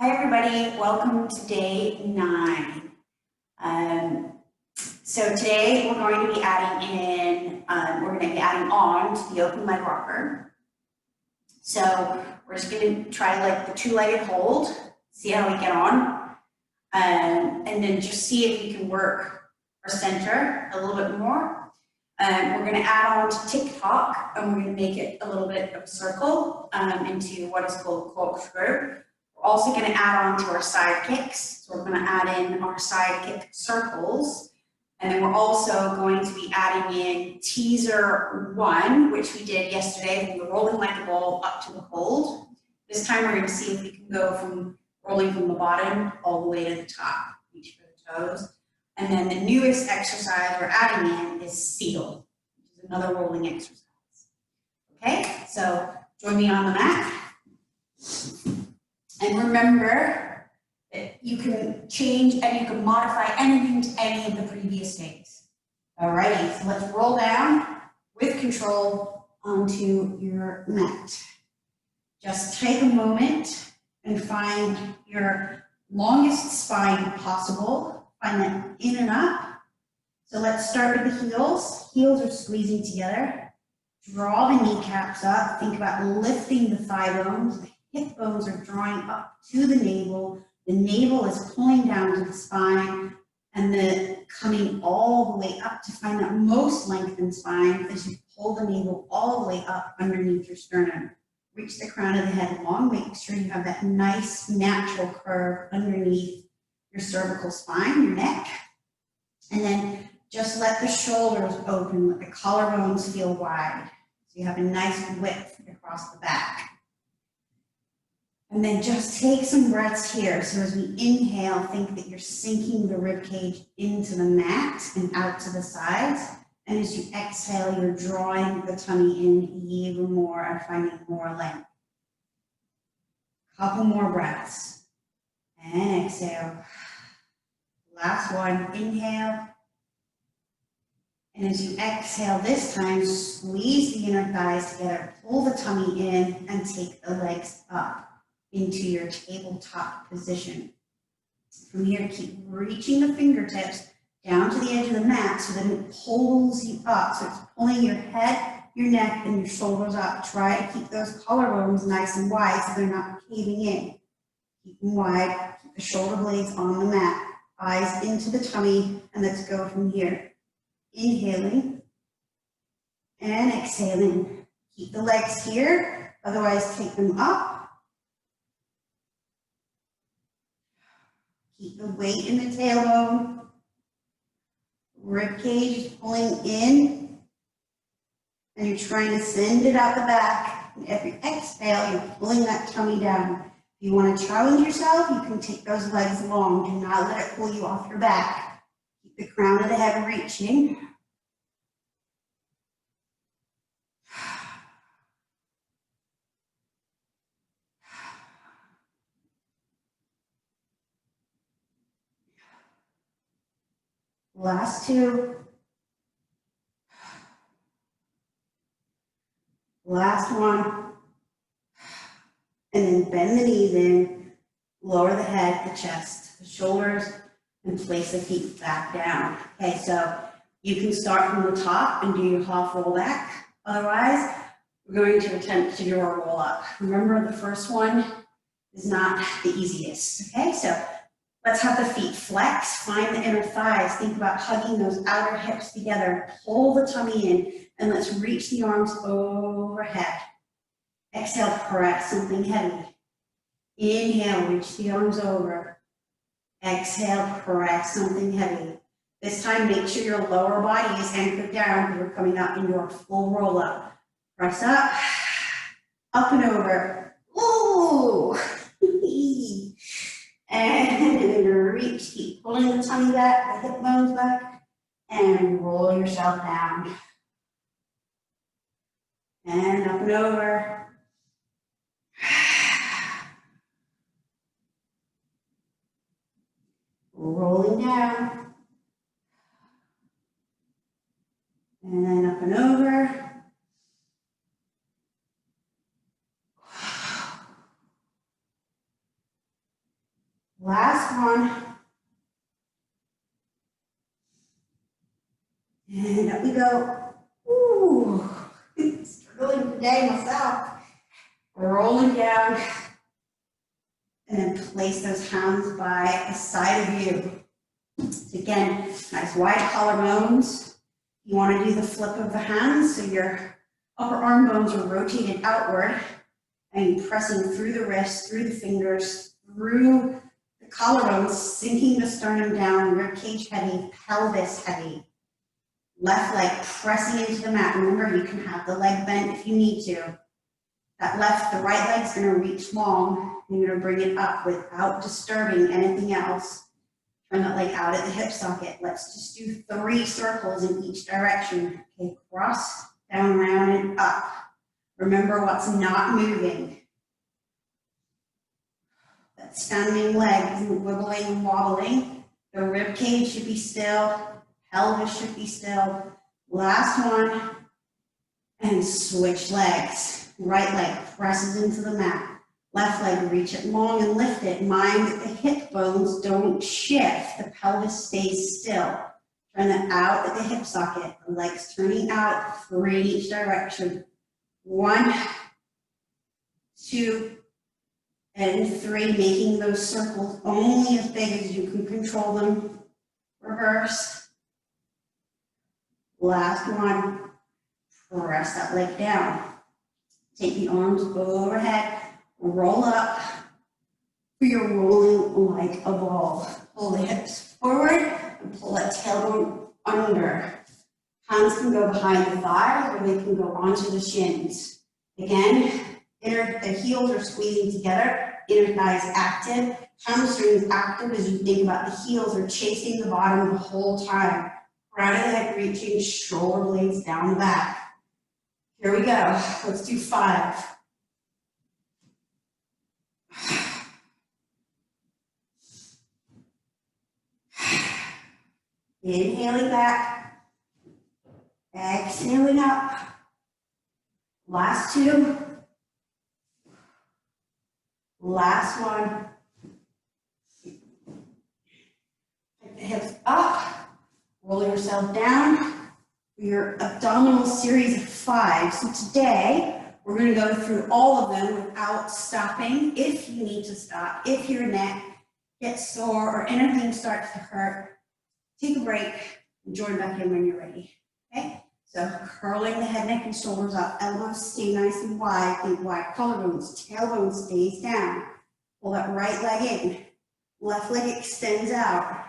Hi everybody, welcome to day 9. So today we're going to be adding on to the open leg rocker. So we're just going to try like the 2-legged hold, see how we get on, and then just see if we can work our center a little bit more. We're going to add on to Tic Toc, and we're going to make it a little bit of a circle into what is called Corkscrew. We're also going to add on to our side kicks. So we're going to add in our side kick circles. And then we're also going to be adding in teaser 1, which we did yesterday, from the rolling like a ball up to the hold. This time we're going to see if we can go from rolling from the bottom all the way to the top, reach for the toes. And then the newest exercise we're adding in is seal, which is another rolling exercise. Okay, so join me on the mat. And remember that you can change and you can modify anything to any of the previous days. Alrighty, so let's roll down with control onto your mat. Just take a moment and find your longest spine possible. Find that in and up. So let's start with the heels. Heels are squeezing together. Draw the kneecaps up. Think about lifting the thigh bones. The hip bones are drawing up to the navel. The navel is pulling down to the spine, and then coming all the way up to find that most lengthened spine as you pull the navel all the way up underneath your sternum. Reach the crown of the head long. Make sure you have that nice natural curve underneath your cervical spine, your neck. And then just let the shoulders open, let the collarbones feel wide. So you have a nice width across the back. And then just take some breaths here. So as we inhale, think that you're sinking the rib cage into the mat and out to the sides. And as you exhale, you're drawing the tummy in even more and finding more length. Couple more breaths. And exhale. Last one, inhale. And as you exhale this time, squeeze the inner thighs together, pull the tummy in, and take the legs up into your tabletop position. From here, keep reaching the fingertips down to the edge of the mat so that it pulls you up. So it's pulling your head, your neck, and your shoulders up. Try to keep those collarbones nice and wide so they're not caving in. Keep them wide, keep the shoulder blades on the mat, eyes into the tummy, and let's go from here. Inhaling and exhaling. Keep the legs here, otherwise take them up. Keep the weight in the tailbone. Rib cage is pulling in, and you're trying to send it out the back. And every exhale, you're pulling that tummy down. If you want to challenge yourself, you can take those legs long. Do not let it pull you off your back. Keep the crown of the head reaching. Last two. Last one. And then bend the knees in, lower the head, the chest, the shoulders, and place the feet back down. Okay, so you can start from the top and do your half roll back. Otherwise, we're going to attempt to do our roll up. Remember, the first one is not the easiest. Okay, so let's have the feet flex, find the inner thighs, think about hugging those outer hips together, pull the tummy in, and let's reach the arms overhead. Exhale, press something heavy. Inhale, reach the arms over. Exhale, press something heavy. This time, make sure your lower body is anchored down because we're coming up into our full roll up. Press up and over. Ooh! And reach, keep pulling the tummy back, the hip bones back, and roll yourself down. And up and over. Rolling down. And then up and over. Last one. And up we go. Ooh, struggling today myself. Rolling down. And then place those hands by the side of you. Again, nice wide collarbones. You want to do the flip of the hands so your upper arm bones are rotated outward and you're pressing through the wrists, through the fingers, through the collarbones, sinking the sternum down, rib cage heavy, pelvis heavy. Left leg pressing into the mat. Remember, you can have the leg bent if you need to. The right leg's going to reach long. You're going to bring it up without disturbing anything else. Turn that leg out at the hip socket. Let's just do 3 circles in each direction. Okay, cross, down, around, and up. Remember what's not moving. That standing leg isn't wiggling and wobbling. The rib cage should be still. Pelvis should be still. Last one. And switch legs. Right leg presses into the mat. Left leg, reach it long and lift it. Mind that the hip bones don't shift. The pelvis stays still. Turn that out at the hip socket. The legs turning out, 3 in each direction. 1, 2, and 3. Making those circles only as big as you can control them. Reverse. Last one. Press that leg down. Take the arms overhead. Roll up. You're rolling like a ball. Pull the hips forward and pull that tailbone under. Hands can go behind the thighs or they can go onto the shins. Again, the heels are squeezing together. Inner thighs active. Hamstrings active as you think about the heels are chasing the bottom the whole time. Crown of the head reaching, shoulder blades down the back. Here we go. Let's do 5. Inhaling back, exhaling up. Last 2. Last one. Take the hips up, roll yourself down. Your abdominal series of 5. So today, we're going to go through all of them without stopping. If you need to stop, if your neck gets sore or anything starts to hurt, take a break and join back in when you're ready. Okay? So curling the head, neck, and shoulders up. Elbows stay nice and wide. Think wide collarbones. Tailbone stays down. Pull that right leg in. Left leg extends out.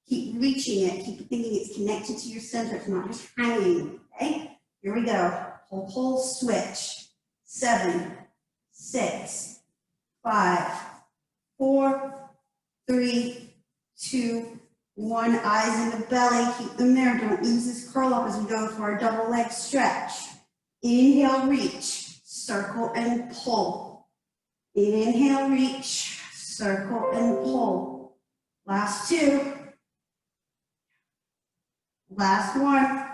Keep reaching it. Keep thinking it's connected to your center. It's not just hanging. Okay? Here we go. Pull, pull, switch. 7, 6, 5, 4, 3, 2, 1. Eyes in the belly. Keep them there. Don't lose this curl up as we go for our double leg stretch. Inhale, reach. Circle and pull. Inhale, reach. Circle and pull. Last 2. Last one.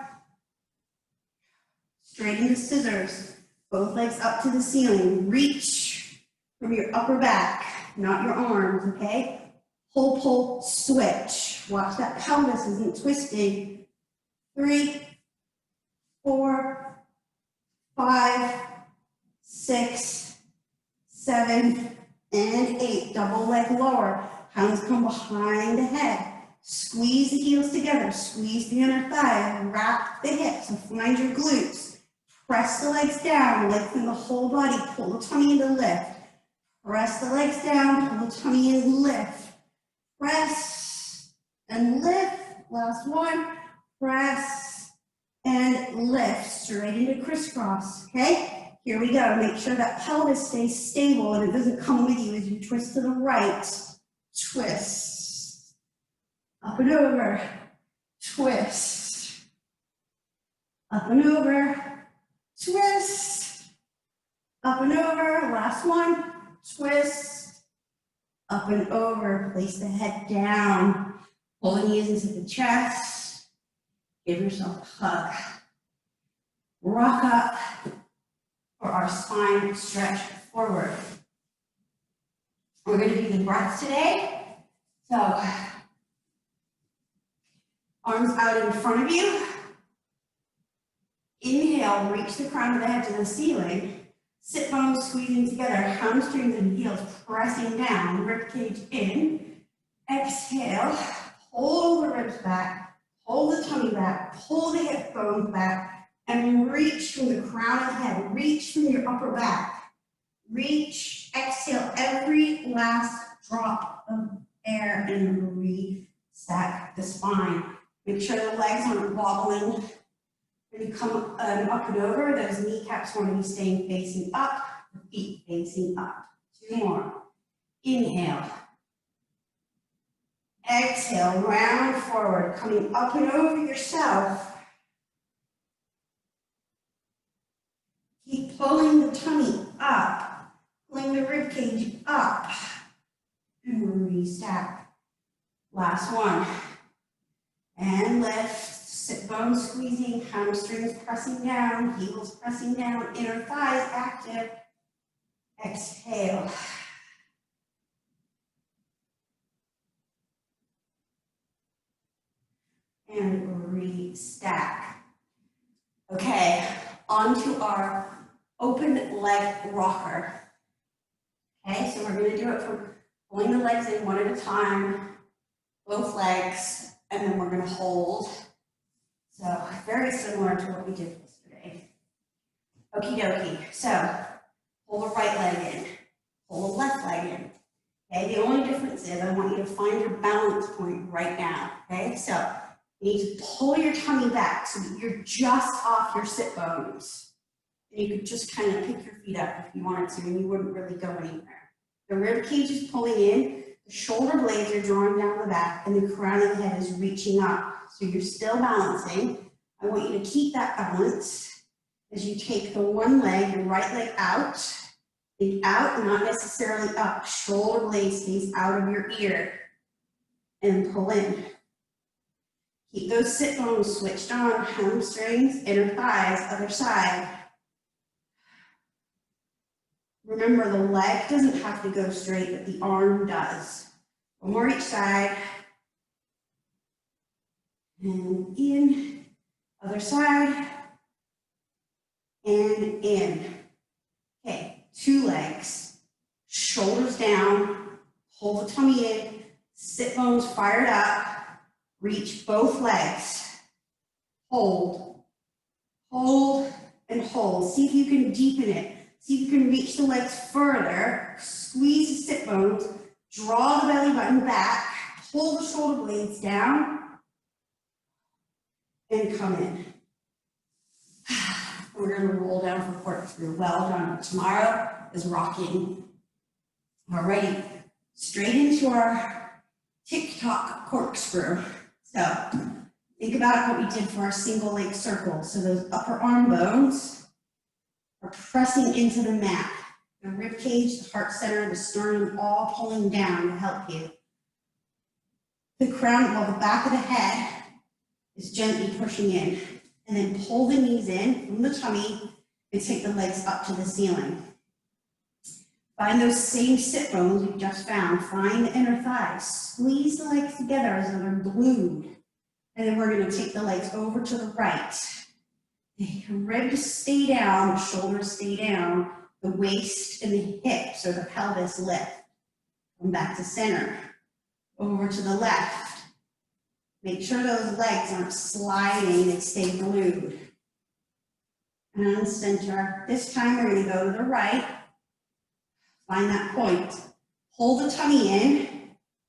Straighten the scissors. Both legs up to the ceiling. Reach from your upper back, not your arms, okay? Pull, pull, switch. Watch that pelvis isn't twisting. 3, 4, 5, 6, 7, and 8. Double leg lower. Hands come behind the head. Squeeze the heels together, squeeze the inner thigh, wrap the hips, and find your glutes. Press the legs down, lengthen the whole body, pull the tummy into lift. Press the legs down, pull the tummy in, lift. Press and lift. Last one. Press and lift. Straight into crisscross, okay? Here we go. Make sure that pelvis stays stable and it doesn't come with you as you twist to the right. Twist. Up and over, twist. Up and over, twist. Up and over, last one, twist. Up and over, place the head down. Pull the knees into the chest. Give yourself a hug. Rock up for our spine stretch forward. We're going to do the breath today. So, arms out in front of you. Inhale, reach the crown of the head to the ceiling. Sit bones squeezing together, hamstrings and heels pressing down, ribcage in. Exhale, pull the ribs back, pull the tummy back, pull the hip bones back, and reach from the crown of the head, reach from your upper back. Reach, exhale every last drop of air and re-stack the spine. Make sure the legs aren't wobbling. When you come up and over, those kneecaps want to be staying facing up, the feet facing up. 2 more. Inhale. Exhale, round forward, coming up and over yourself. Keep pulling the tummy up, pulling the ribcage up, and re-stack. Last one. And lift. Sit bones squeezing, hamstrings pressing down, heels pressing down, inner thighs active. Exhale. And re-stack. Okay, onto our open leg rocker. Okay, so we're gonna do it from pulling the legs in one at a time, both legs, and then we're gonna hold. So very similar to what we did yesterday. Okie dokie. So pull the right leg in, pull the left leg in. Okay, the only difference is I want you to find your balance point right now. Okay, so you need to pull your tummy back so that you're just off your sit bones. And you could just kind of pick your feet up if you wanted to, and you wouldn't really go anywhere. The rib cage is pulling in, the shoulder blades are drawing down the back, and the crown of the head is reaching up. So you're still balancing. I want you to keep that balance as you take the one leg, your right leg out, think out, not necessarily up. Shoulder blade stays out of your ear, and pull in. Keep those sit bones switched on, hamstrings, inner thighs, other side. Remember, the leg doesn't have to go straight, but the arm does. One more each side. And in, other side, and in. Okay, 2 legs, shoulders down, pull the tummy in, sit bones fired up, reach both legs, hold, hold, and hold. See if you can deepen it. See if you can reach the legs further, squeeze the sit bones, draw the belly button back, pull the shoulder blades down, and come in. We're going to roll down for corkscrew. Well done. Tomorrow is rocking. Alrighty, straight into our Tic Toc corkscrew. So think about what we did for our single leg circle. So those upper arm bones are pressing into the mat. The rib cage, the heart center, the sternum, all pulling down to help you. The crown, well, the back of the head is gently pushing in, and then pull the knees in from the tummy and take the legs up to the ceiling. Find those same sit bones you just found. Find the inner thighs. Squeeze the legs together as though they're glued. And then we're going to take the legs over to the right. The ribs stay down, the shoulders stay down, the waist and the hips or the pelvis lift. Come back to center. Over to the left. Make sure those legs aren't sliding, they stay glued. And center. This time we're going to go to the right. Find that point. Pull the tummy in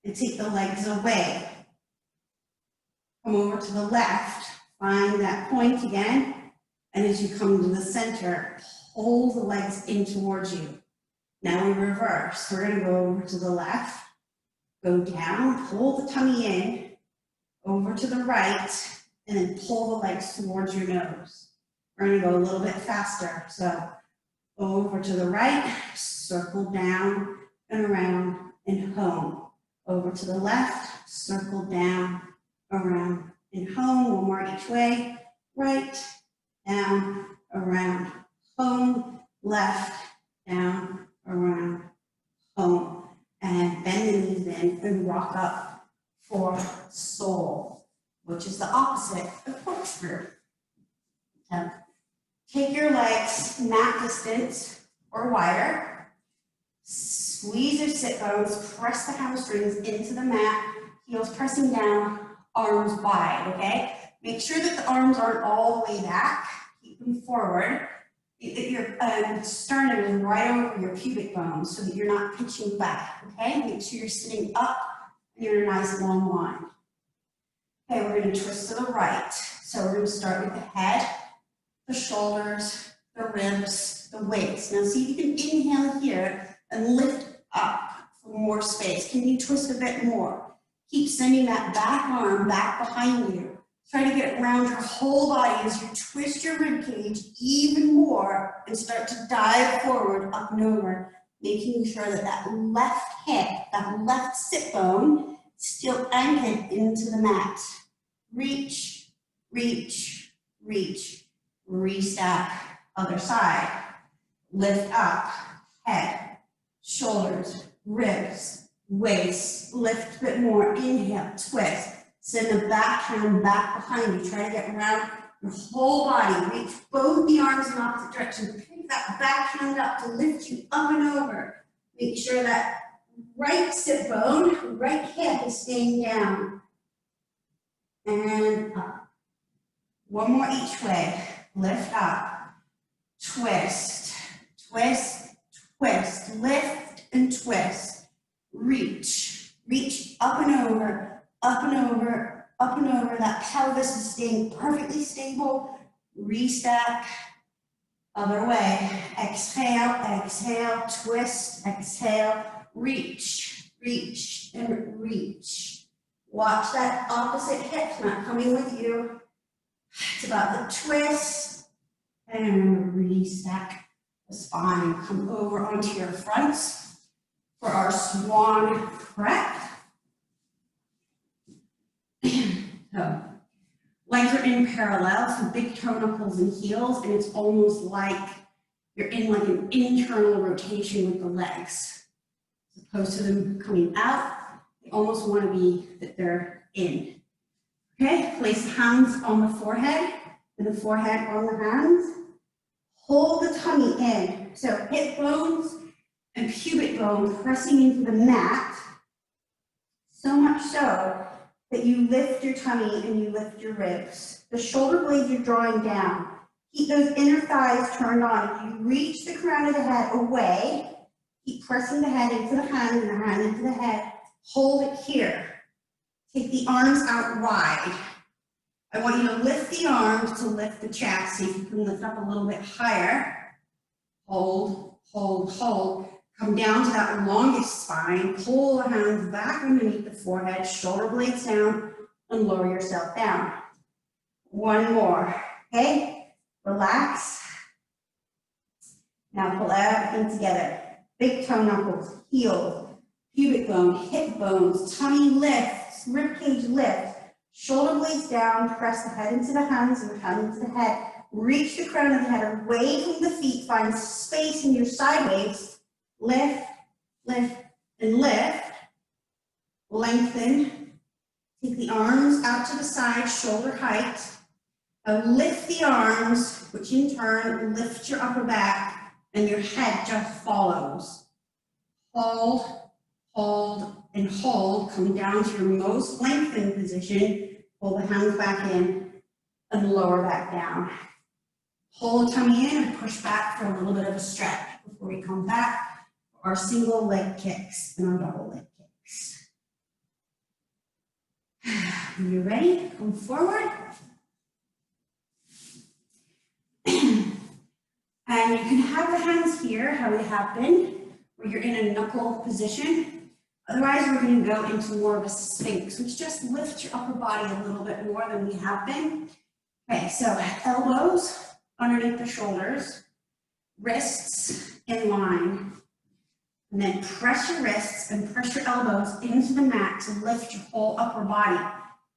and take the legs away. Come over to the left. Find that point again. And as you come to the center, pull the legs in towards you. Now we reverse. We're going to go over to the left. Go down, pull the tummy in, over to the right, and then pull the legs towards your nose. We're going to go a little bit faster. So over to the right, circle down and around and home. Over to the left, circle down, around and home. One more each way. Right, down, around, home, left, down, around, home. And bend the knees lengthen and rock up for soul, which is the opposite of corkscrew. So take your legs mat distance or wider, squeeze your sit bones, press the hamstrings into the mat, heels pressing down, arms wide, okay? Make sure that the arms aren't all the way back, keep them forward. Your sternum is right over your pubic bone so that you're not pitching back, okay? Make sure you're sitting up and you're in a nice long line. Okay, we're gonna twist to the right. So we're gonna start with the head, the shoulders, the ribs, the waist. Now see if you can inhale here and lift up for more space. Can you twist a bit more? Keep sending that back arm back behind you. Try to get around your whole body as you twist your rib cage even more and start to dive forward, up and over, making sure that that left hip, that left sit bone, is still anchored into the mat. Reach, reach, reach, restack, other side. Lift up, head, shoulders, ribs, waist, lift a bit more, inhale, twist. Send the back hand back behind you. Try to get around your whole body. Reach both the arms in opposite direction. Pick that back hand up to lift you up and over. Make sure that right sit bone, right hip is staying down. And up. One more each way. Lift up. Twist, twist, twist. Lift and twist. Reach, reach up and over. Up and over, up and over. That pelvis is staying perfectly stable. Restack, other way. Exhale, exhale, twist, exhale, reach, reach, and reach. Watch that opposite hip not coming with you. It's about the twist and restack the spine. Come over onto your fronts for our Swan Prep. So, legs are in parallel, so big toe knuckles and heels, and it's almost like you're in like an internal rotation with the legs. As opposed to them coming out, they almost want to be that they're in. Okay, place the hands on the forehead and the forehead on the hands. Hold the tummy in, so hip bones and pubic bone pressing into the mat, so much so that you lift your tummy and you lift your ribs. The shoulder blades are drawing down. Keep those inner thighs turned on. You reach the crown of the head away. Keep pressing the head into the hand and the hand into the head. Hold it here. Take the arms out wide. I want you to lift the arms to lift the chest. See if you can lift up a little bit higher. Hold, hold, hold. Come down to that longest spine, pull the hands back underneath the forehead, shoulder blades down, and lower yourself down. One more, okay? Relax. Now pull everything together. Big toe knuckles, heels, pubic bone, hip bones, tummy lifts, rib cage lift, shoulder blades down, press the head into the hands and the hand into the head. Reach the crown of the head away from the feet, find space in your sideways. Lift, lift, and lift. Lengthen. Take the arms out to the side, shoulder height. Now lift the arms, which in turn lift your upper back, and your head just follows. Hold, hold, and hold. Come down to your most lengthened position. Pull the hands back in and lower back down. Pull the tummy in and push back for a little bit of a stretch before we come back. Our single leg kicks and our double leg kicks. You ready? Come forward. And you can have the hands here, how we have been, where you're in a knuckle position. Otherwise, we're going to go into more of a Sphinx, which just lifts your upper body a little bit more than we have been. Okay, so elbows underneath the shoulders, wrists in line. And then press your wrists and press your elbows into the mat to lift your whole upper body.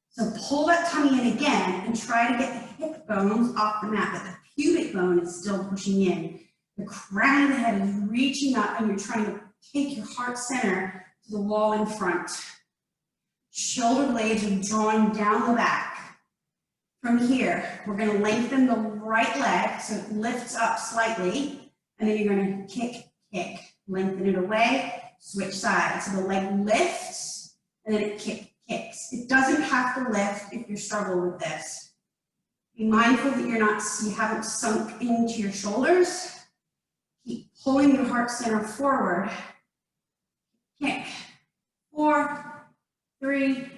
So pull that tummy in again and try to get the hip bones off the mat, but the pubic bone is still pushing in. The crown of the head is reaching up and you're trying to take your heart center to to the wall in front. Shoulder blades are drawing down the back. From here, we're going to lengthen the right leg so it lifts up slightly, and then you're going to kick, kick, lengthen it away, switch sides. So the leg lifts, and then it kicks. It doesn't have to lift if you struggle with this. Be mindful that you haven't sunk into your shoulders. Keep pulling your heart center forward. Kick. 4, 3,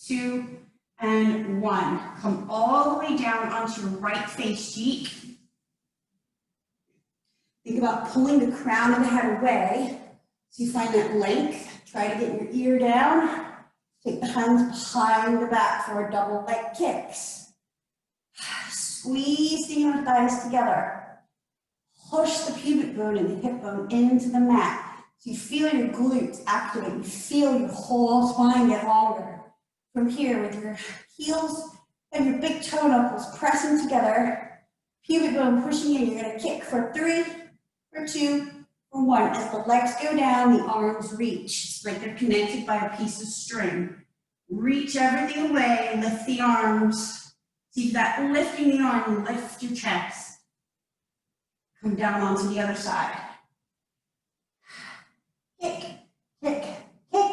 2, and 1. Come all the way down onto your right face cheek. Think about pulling the crown of the head away so you find that length. Try to get your ear down. Take the hands behind the back for a double leg kicks. Squeeze the inner thighs together. Push the pubic bone and the hip bone into the mat. So you feel your glutes activate. You feel your whole spine get longer. From here, with your heels and your big toe knuckles pressing together, pubic bone pushing in, you're going to kick for 3, for 2, for 1. As the legs go down, the arms reach. It's like they're connected by a piece of string. Reach everything away, lift the arms. See that lifting the arm, lift your chest. Come down onto the other side. Kick, kick, kick.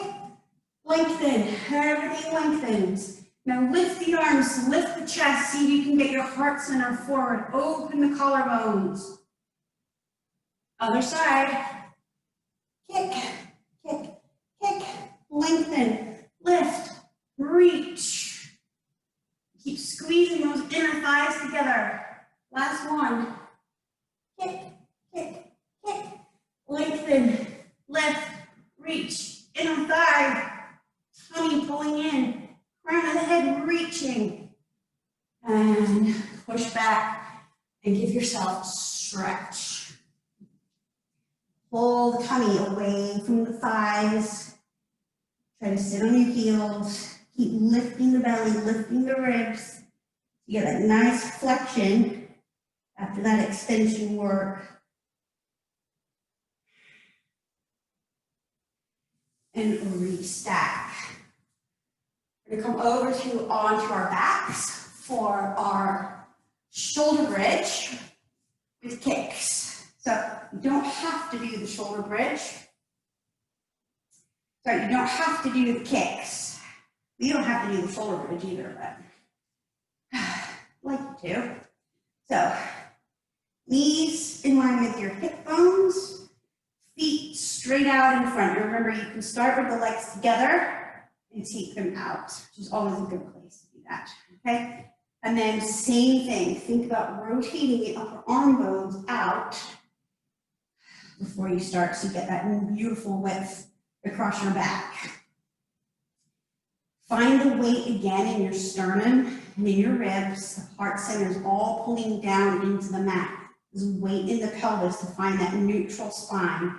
Lengthen, everything lengthens. Now lift the arms, lift the chest, see if you can get your heart center forward. Open the collarbones. Other side. Kick, kick, kick. Lengthen, lift, reach. Keep squeezing those inner thighs together. Last one. Kick, kick, kick. Lengthen, lift, reach. Inner thigh. Tummy pulling in, crown of the head reaching, and push back and give yourself a stretch. Pull the tummy away from the thighs. Try to sit on your heels. Keep lifting the belly, lifting the ribs. You get that nice flexion after that extension work. And restack. We're going to come over onto our backs for our shoulder bridge with kicks. So you don't have to do the shoulder bridge. Sorry, you don't have to do the kicks. You don't have to do the shoulder bridge either, but I'd like to. So knees in line with your hip bones, feet straight out in front. Remember, you can start with the legs together and take them out, which is always a good place to do that, okay? And then same thing, think about rotating the upper arm bones out before you start, so you get that beautiful width across your back. Find the weight again in your sternum and in your ribs. The heart center is all pulling down into the mat. There's weight in the pelvis to find that neutral spine.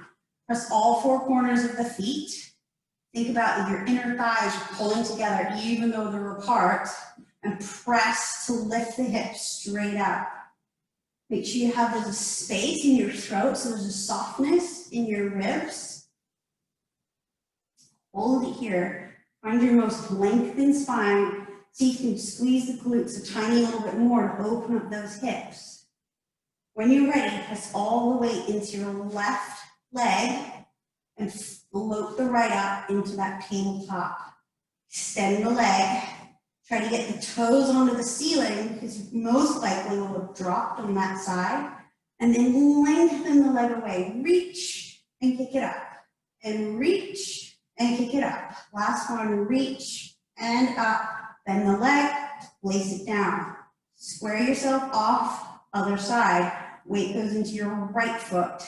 Press all 4 corners of the feet. Think about your inner thighs pulling together even though they're apart, and press to lift the hips straight up. Make sure you have a space in your throat so there's a softness in your ribs. Hold it here. Find your most lengthened spine. See if you can squeeze the glutes a tiny little bit more to open up those hips. When you're ready, press all the weight into your left leg and float the right up into that tabletop. Extend the leg. Try to get the toes onto the ceiling because you most likely will have dropped on that side. And then lengthen the leg away. Reach and kick it up. And reach and kick it up. Last one, reach and up. Bend the leg, place it down. Square yourself off, other side. Weight goes into your right foot.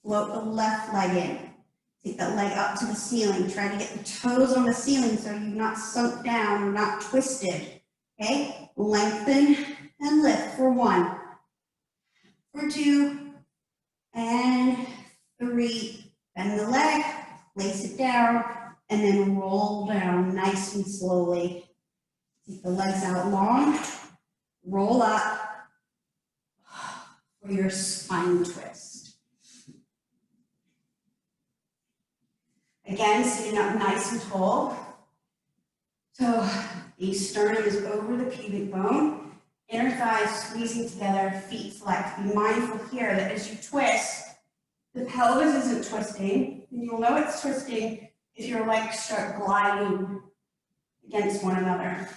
Float the left leg in. Take that leg up to the ceiling. Try to get the toes on the ceiling so you're not sunk down or not twisted. Okay? Lengthen and lift for 1, for 2, and 3. Bend the leg, place it down, and then roll down nice and slowly. Take the legs out long, roll up for your spine twist. Again, sitting up nice and tall. So the sternum is over the pubic bone, inner thighs squeezing together, feet flex. Be mindful here that as you twist, the pelvis isn't twisting, and you'll know it's twisting if your legs start gliding against one another.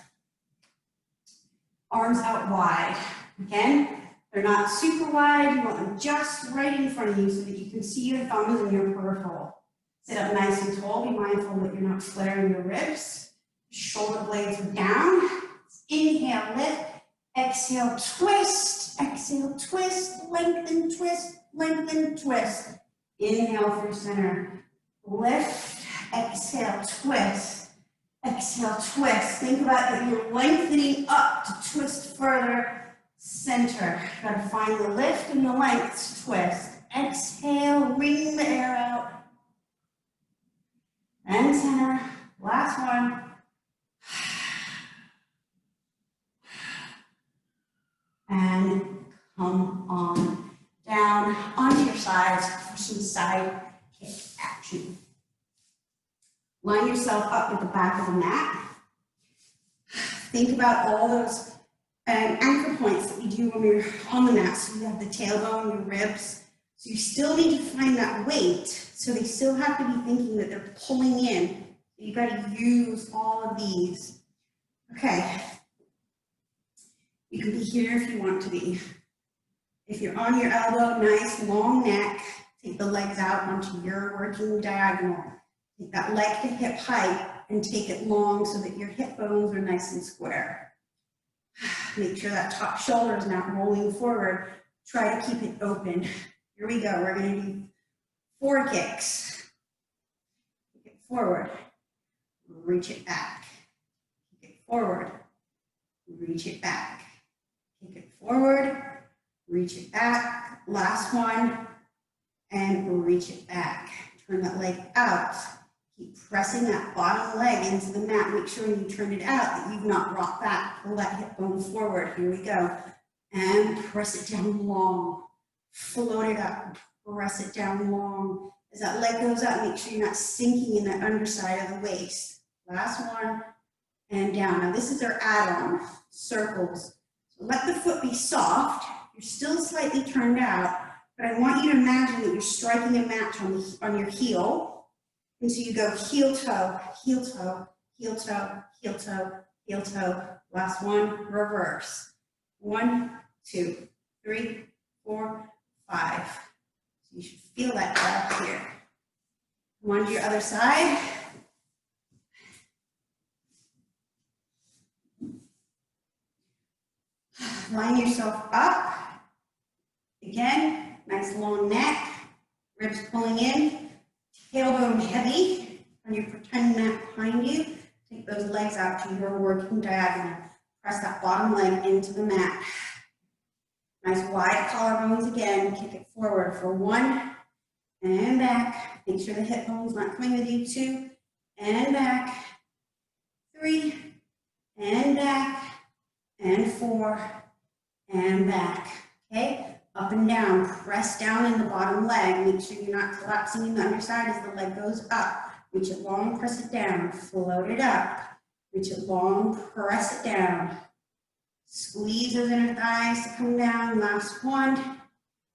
Arms out wide. Again, they're not super wide. You want them just right in front of you so that you can see your thumbs and your peripheral. Sit up nice and tall. Be mindful that you're not flaring your ribs. Shoulder blades are down. Inhale, lift. Exhale, twist. Exhale, twist. Lengthen, twist. Lengthen, twist. Inhale through center. Lift. Exhale, twist. Exhale, twist. Think about that you're lengthening up to twist further. Center. Got to find the lift and the length to twist. Exhale, wring the air out. And center. Last one. And come on down onto your sides for some side kick action. Line yourself up at the back of the mat. Think about all those anchor points that we do when we're on the mat. So you have the tailbone, your ribs. So you still need to find that weight. So they still have to be thinking that they're pulling in. You got to use all of these. Okay. You can be here if you want to be. If you're on your elbow, nice long neck. Take the legs out onto your working diagonal. Take that leg to hip height and take it long so that your hip bones are nice and square. Make sure that top shoulder is not rolling forward. Try to keep it open. Here we go. We're going to do 4 kicks. Kick it forward. Reach it back. Kick it forward. Reach it back. Kick it forward. Reach it back. Last one. And reach it back. Turn that leg out. Keep pressing that bottom leg into the mat. Make sure when you turn it out that you've not rocked back. Pull that hip bone forward. Here we go. And press it down long. Float it up. Press it down long. As that leg goes up, make sure you're not sinking in that underside of the waist. Last one. And down. Now this is our add-on. Circles. So let the foot be soft. You're still slightly turned out. But I want you to imagine that you're striking a match on your heel. And so you go heel toe, heel toe, heel toe, heel toe, heel toe. Last one, reverse. 1, 2, 3, 4, 5. So you should feel that grab here. Come on to your other side. Line yourself up. Again, nice long neck, ribs pulling in, tailbone heavy on your pretend mat behind you. Take those legs out to your working diagonal. Press that bottom leg into the mat. Nice wide collarbones again. Kick it forward for 1 and back. Make sure the hip bone's not coming with you. 2 and back. 3 and back. And 4 and back. Okay? Up and down, press down in the bottom leg. Make sure you're not collapsing in the underside as the leg goes up. Reach it long, press it down, float it up. Reach it long, press it down. Squeeze those inner thighs to come down. Last one,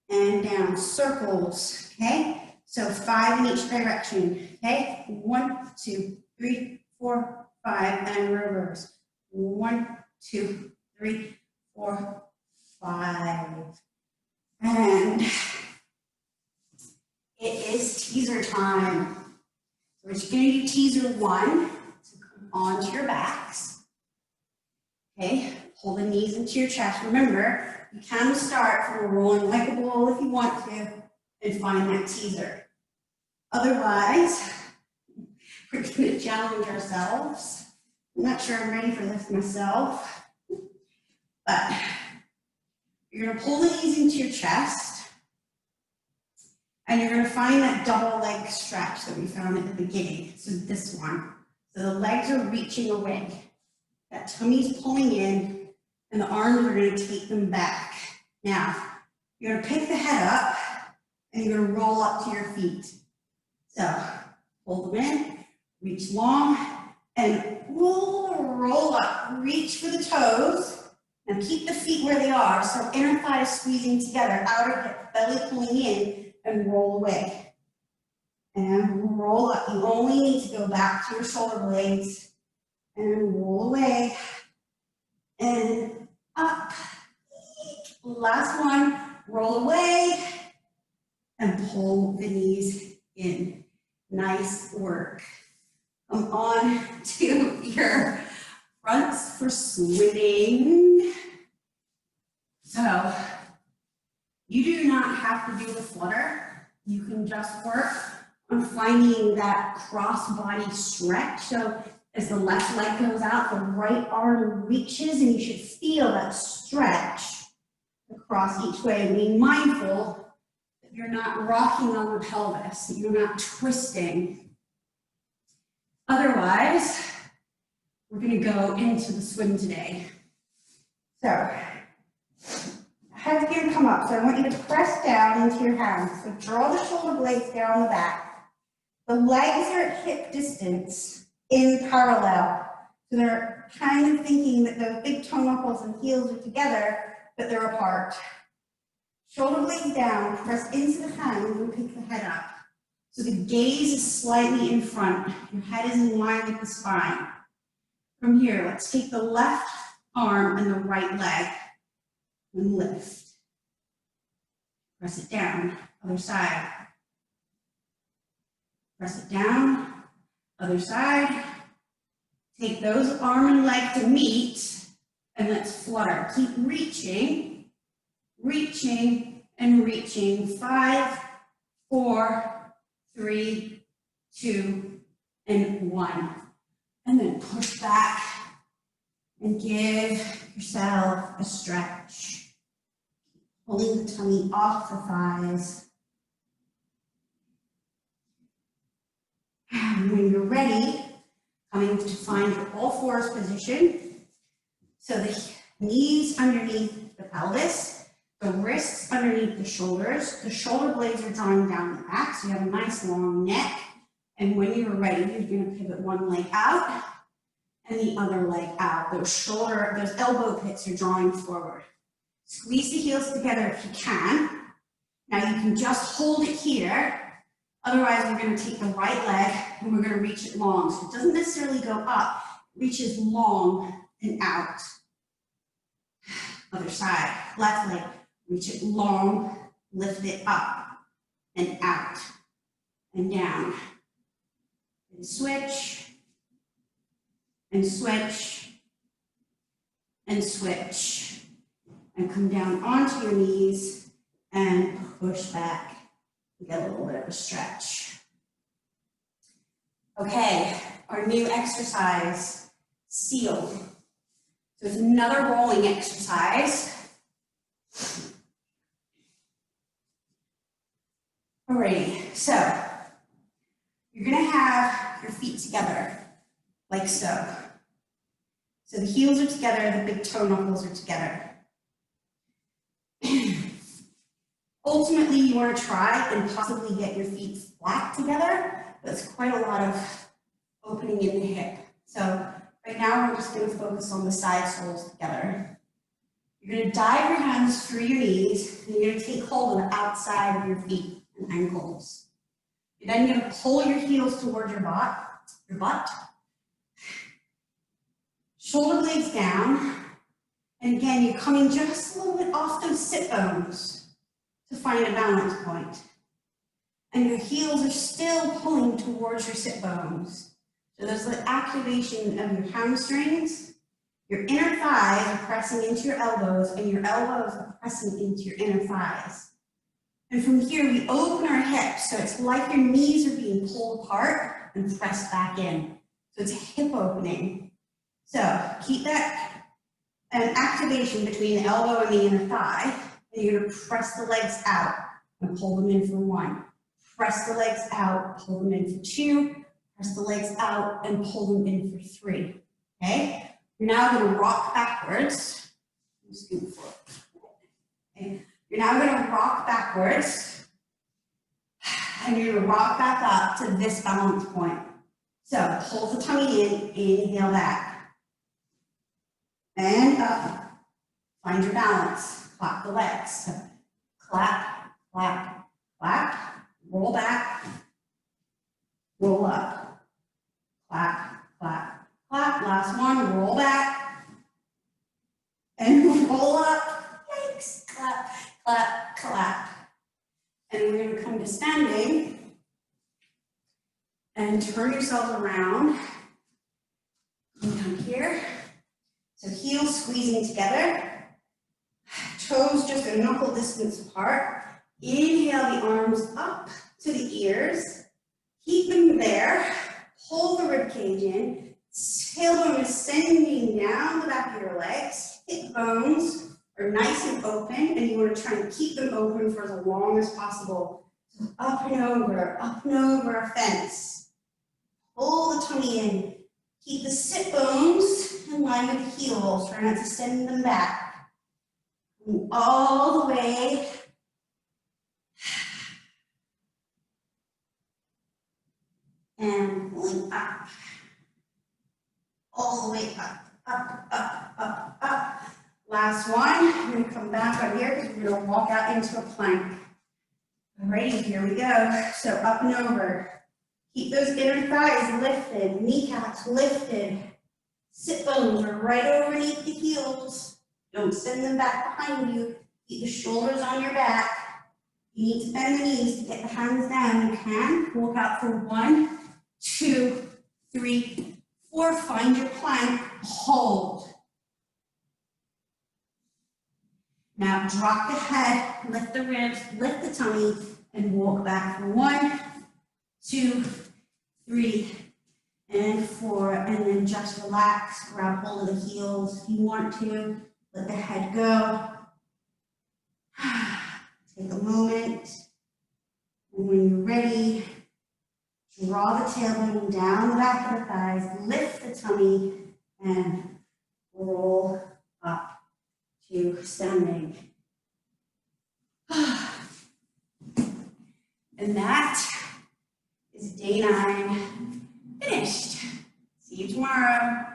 and down. Circles, okay? So 5 in each direction, okay? 1, 2, 3, 4, 5, and reverse. 1, 2, 3, 4, 5. And it is teaser time. So we're just going to do teaser 1. So come onto your backs. Okay, pull the knees into your chest. Remember, you can start from rolling like a ball if you want to and find that teaser. Otherwise, we're going to challenge ourselves. I'm not sure I'm ready for this myself, but you're going to pull the knees into your chest, and you're going to find that double leg stretch that we found at the beginning. So this one. So the legs are reaching away. That tummy's pulling in, and the arms are going to take them back. Now, you're going to pick the head up, and you're going to roll up to your feet. So hold them in, reach long, and roll up. Reach for the toes. Now keep the feet where they are, so inner thigh is squeezing together, outer hip, belly pulling in, and roll away. And roll up. You only need to go back to your shoulder blades and roll away. And up. Last one, roll away and pull the knees in. Nice work. Come on to your fronts for swimming. So you do not have to do the flutter. You can just work on finding that cross body stretch. So as the left leg goes out, the right arm reaches, and you should feel that stretch across each way. And being mindful that you're not rocking on the pelvis, that you're not twisting. Otherwise, we're going to go into the swim today. So, head's going to come up. So I want you to press down into your hands. So draw the shoulder blades down the back. The legs are at hip distance in parallel. So they're kind of thinking that those big toe knuckles and heels are together, but they're apart. Shoulder blades down, press into the hands and pick the head up. So the gaze is slightly in front. Your head is in line with the spine. From here, let's take the left arm and the right leg and lift. Press it down, other side. Press it down, other side. Take those arm and leg to meet, and let's flutter. Keep reaching, reaching, and reaching. 5, 4, 3, 2, and 1. And then push back and give yourself a stretch. Pulling the tummy off the thighs. And when you're ready, coming to find your all fours position. So the knees underneath the pelvis, the wrists underneath the shoulders blades are drawing down the back, so you have a nice long neck. And when you're ready, you're going to pivot one leg out and the other leg out. Those elbow pits are drawing forward. Squeeze the heels together if you can. Now you can just hold it here. Otherwise, we're going to take the right leg and we're going to reach it long. So it doesn't necessarily go up, it reaches long and out. Other side, left leg, reach it long, lift it up and out and down. And switch, and switch, and switch. And come down onto your knees and push back. Get a little bit of a stretch. Okay, our new exercise, seal. So it's another rolling exercise. Alrighty, so you're gonna have your feet together, like so. So the heels are together, the big toe knuckles are together. Ultimately, you want to try and possibly get your feet flat together. That's quite a lot of opening in the hip. So right now, we're just going to focus on the side soles together. You're going to dive your hands through your knees, and you're going to take hold of the outside of your feet and ankles. You're then going to pull your heels towards your butt. Shoulder blades down. And again, you're coming just a little bit off those sit bones to find a balance point. And your heels are still pulling towards your sit bones. So there's the activation of your hamstrings. Your inner thighs are pressing into your elbows, and your elbows are pressing into your inner thighs. And from here, we open our hips, so it's like your knees are being pulled apart and pressed back in. So it's a hip opening. So keep that activation between the elbow and the inner thigh. And you're going to press the legs out and pull them in for 1. Press the legs out, pull them in for 2. Press the legs out and pull them in for 3. Okay? You're now going to rock backwards. Okay. You're now going to rock backwards. and you're gonna rock back up to this balance point. So hold the tummy in, inhale back. And up, find your balance, clap the legs. So clap, clap, clap, roll back, roll up, clap, clap, clap. Last one, roll back, and roll up, yikes, clap, clap, clap. And we're gonna come to standing and turn yourself around. Come down here. So heels squeezing together, toes just a knuckle distance apart. Inhale the arms up to the ears. Keep them there. Pull the rib cage in. Tailbone ascending down the back of your legs. Hip bones are nice and open, and you want to try and keep them open for as long as possible. So up and over a fence. Pull the tummy in. Keep the sit bones in line with the heels. Try not to send them back. Move all the way. And pulling up. All the way up, up, up, up, up. Last one. I'm going to come back on here because we're going to walk out into a plank. Alrighty, here we go. So up and over. Keep those inner thighs lifted, kneecaps lifted. Sit bones are right underneath the heels. Don't send them back behind you. Keep the shoulders on your back. You need to bend the knees to get the hands down. You can. Walk out for 1, 2, 3, 4. Find your plank. Hold. Now drop the head, lift the ribs, lift the tummy, and walk back for 1, 2, 3, and 4, and then just relax, grab hold of the heels if you want to, let the head go. Take a moment, and when you're ready, draw the tailbone down the back of the thighs, lift the tummy, and roll up to standing. And that is day 9 finished. See you tomorrow.